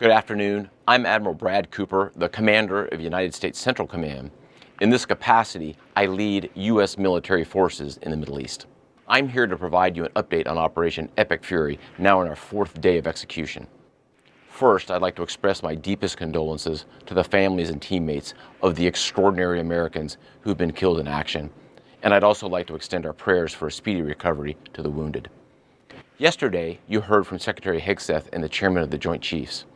Good afternoon. I'm Admiral Brad Cooper, the Commander of United States Central Command. In this capacity, I lead U.S. military forces in the Middle East. I'm here to provide you an update on Operation Epic Fury, now in our 4th day of execution. First, I'd like to express my deepest condolences to the families and teammates of the extraordinary Americans who've been killed in action. And I'd also like to extend our prayers for a speedy recovery to the wounded. Yesterday, you heard from Secretary Hegseth and the Chairman of the Joint Chiefs.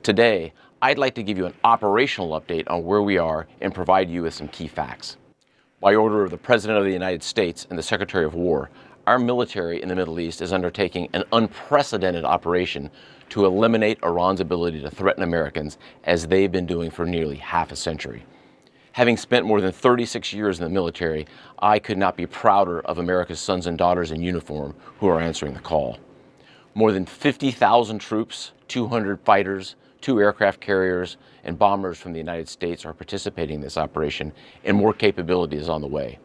Today, I'd like to give you an operational update on where we are and provide you with some key facts. By order of the President of the United States and the Secretary of War, our military in the Middle East is undertaking an unprecedented operation to eliminate Iran's ability to threaten Americans, as they've been doing for nearly half a century. Having spent more than 36 years in the military, I could not be prouder of America's sons and daughters in uniform who are answering the call. More than 50,000 troops, 200 fighters, 2 aircraft carriers, and bombers from the United States are participating in this operation, and more capability is on the way.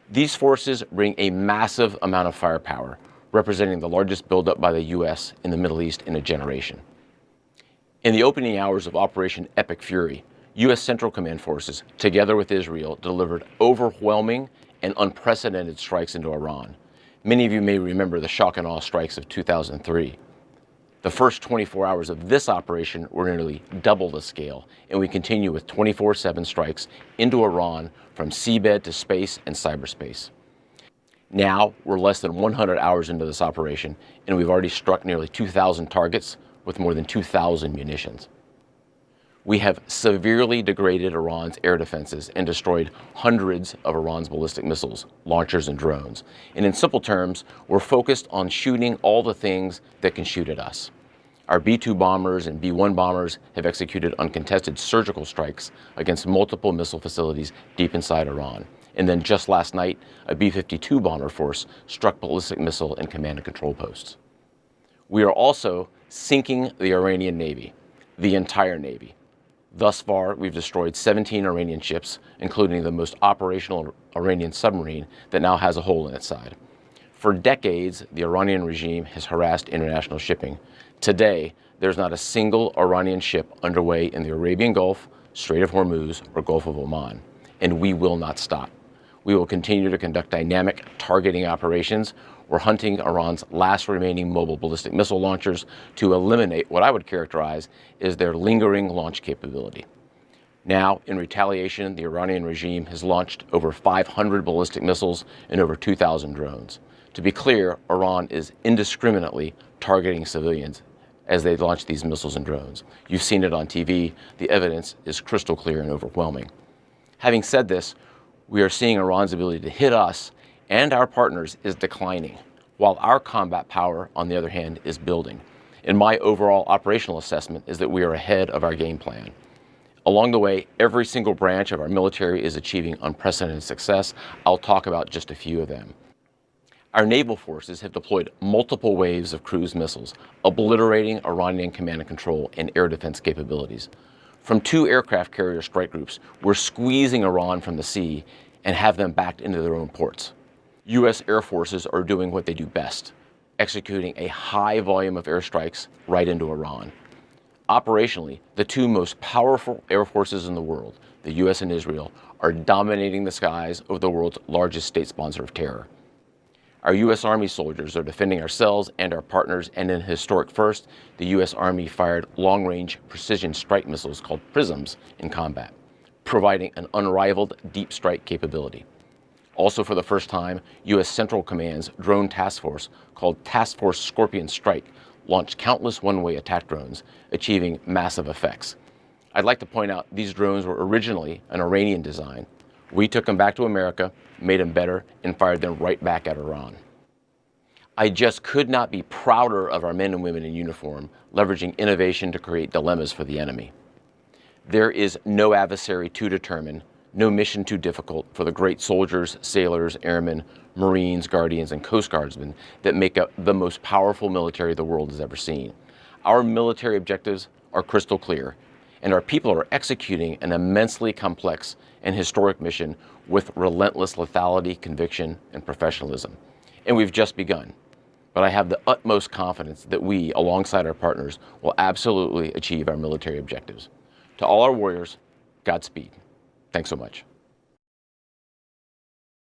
These forces bring a massive amount of firepower, representing the largest buildup by the U.S. in the Middle East in a generation. In the opening hours of Operation Epic Fury, U.S. Central Command forces, together with Israel, delivered overwhelming and unprecedented strikes into Iran. Many of you may remember the shock and awe strikes of 2003. The first 24 hours of this operation were nearly double the scale, and we continue with 24/7 strikes into Iran from seabed to space and cyberspace. Now, we're less than 100 hours into this operation, and we've already struck nearly 2,000 targets with more than 2,000 munitions. We have severely degraded Iran's air defenses and destroyed hundreds of Iran's ballistic missiles, launchers, and drones. And in simple terms, we're focused on shooting all the things that can shoot at us. Our B-2 bombers and B-1 bombers have executed uncontested surgical strikes against multiple missile facilities deep inside Iran. And then just last night, a B-52 bomber force struck ballistic missile and command and control posts. We are also sinking the Iranian Navy, the entire Navy. Thus far, we've destroyed 17 Iranian ships, including the most operational Iranian submarine that now has a hole in its side. For decades, the Iranian regime has harassed international shipping. Today, there's not a single Iranian ship underway in the Arabian Gulf, Strait of Hormuz, or Gulf of Oman, and we will not stop. We will continue to conduct dynamic targeting operations. We're hunting Iran's last remaining mobile ballistic missile launchers to eliminate what I would characterize as their lingering launch capability. Now, in retaliation, the Iranian regime has launched over 500 ballistic missiles and over 2,000 drones. To be clear, Iran is indiscriminately targeting civilians as they launch these missiles and drones. You've seen it on TV. The evidence is crystal clear and overwhelming. Having said this, we are seeing Iran's ability to hit us and our partners is declining, while our combat power, on the other hand, is building. And my overall operational assessment is that we are ahead of our game plan. Along the way, every single branch of our military is achieving unprecedented success. I'll talk about just a few of them. Our naval forces have deployed multiple waves of cruise missiles, obliterating Iranian command and control and air defense capabilities. From 2 aircraft carrier strike groups, we're squeezing Iran from the sea and have them backed into their own ports. U.S. air forces are doing what they do best, executing a high volume of airstrikes right into Iran. Operationally, the 2 most powerful air forces in the world, the U.S. and Israel, are dominating the skies of the world's largest state sponsor of terror. Our U.S. Army soldiers are defending ourselves and our partners, and in a historic first, the U.S. Army fired long-range precision strike missiles called PrSMs in combat, providing an unrivaled deep strike capability. Also, for the first time, U.S. Central Command's drone task force, called Task Force Scorpion Strike, launched countless one-way attack drones, achieving massive effects. I'd like to point out these drones were originally an Iranian design. We took them back to America, made them better, and fired them right back at Iran. I just could not be prouder of our men and women in uniform, leveraging innovation to create dilemmas for the enemy. There is no adversary too determined, no mission too difficult for the great soldiers, sailors, airmen, Marines, Guardians, and Coast Guardsmen that make up the most powerful military the world has ever seen. Our military objectives are crystal clear, and our people are executing an immensely complex and historic mission with relentless lethality, conviction, and professionalism. And we've just begun. but I have the utmost confidence that we, alongside our partners, will absolutely achieve our military objectives. To all our warriors, Godspeed. Thanks so much.